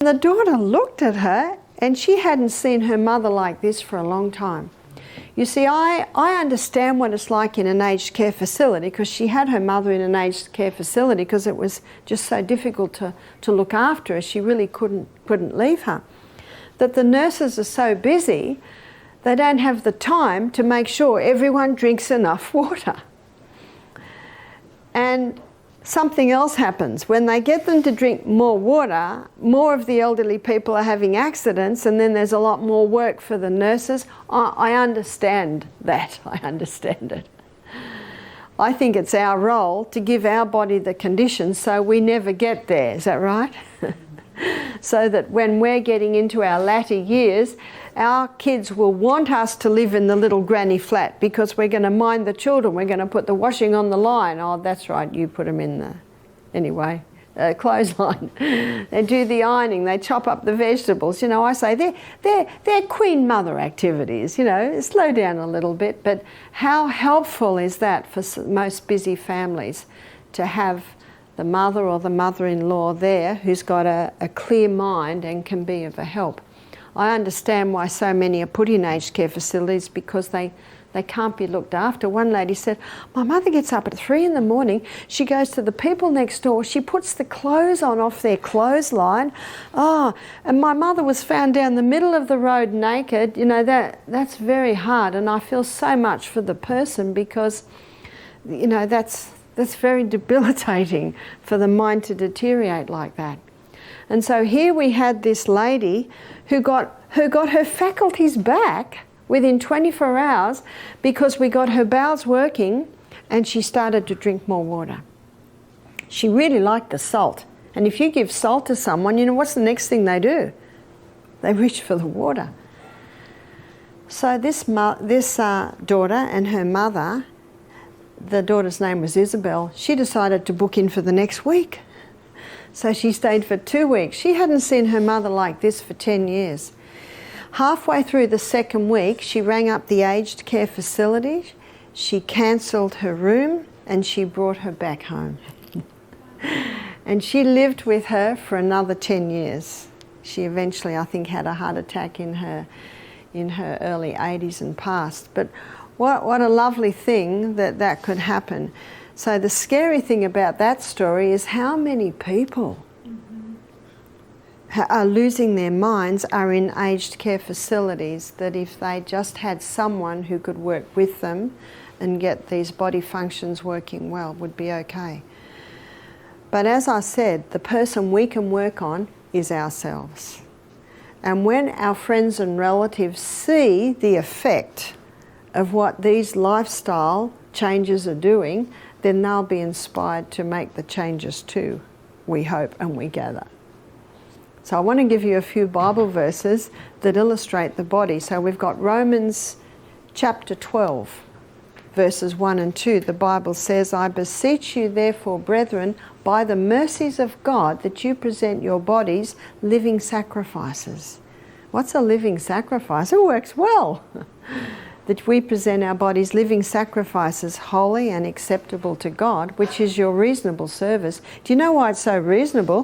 The daughter looked at her and she hadn't seen her mother like this for a long time. You see, I understand what it's like in an aged care facility, because she had her mother in an aged care facility because it was just so difficult to look after her. She really couldn't leave her. That the nurses are so busy, they don't have the time to make sure everyone drinks enough water. And something else happens. When they get them to drink more water, more of the elderly people are having accidents, and then there's a lot more work for the nurses. I understand that. I understand it. I think it's our role to give our body the conditions so we never get there. Is that right? So that when we're getting into our latter years, our kids will want us to live in the little granny flat, because we're going to mind the children, we're going to put the washing on the line. Oh, that's right, you put them in the clothesline. They do the ironing, they chop up the vegetables. You know, I say they're queen mother activities, you know, slow down a little bit. But how helpful is that for most busy families to have the mother or the mother-in-law there who's got a clear mind and can be of a help. I understand why so many are put in aged care facilities, because they can't be looked after. One lady said, my mother gets up at 3 in the morning, she goes to the people next door, she puts the clothes on off their clothesline. Oh, and my mother was found down the middle of the road naked. You know, that's very hard, and I feel so much for the person, because, you know, that's very debilitating for the mind to deteriorate like that. And so here we had this lady who got her faculties back within 24 hours because we got her bowels working and she started to drink more water. She really liked the salt. And if you give salt to someone, you know, what's the next thing they do? They reach for the water. So this daughter and her mother, the daughter's name was Isabel, she decided to book in for the next week. So she stayed for 2 weeks. She hadn't seen her mother like this for 10 years. Halfway through the second week, she rang up the aged care facility, she cancelled her room, and she brought her back home. And she lived with her for another 10 years. She eventually, I think, had a heart attack in her early 80s and passed. But what a lovely thing that could happen. So the scary thing about that story is how many people are losing their minds, are in aged care facilities, that if they just had someone who could work with them and get these body functions working well, would be okay. But as I said, the person we can work on is ourselves. And when our friends and relatives see the effect of what these lifestyle changes are doing, then they'll be inspired to make the changes too, we hope and we gather. So I want to give you a few Bible verses that illustrate the body. So we've got Romans chapter 12, verses 1 and 2. The Bible says, I beseech you therefore, brethren, by the mercies of God, that you present your bodies living sacrifices. What's a living sacrifice? It works well. That we present our bodies living sacrifices, holy and acceptable to God, which is your reasonable service. Do you know why it's so reasonable?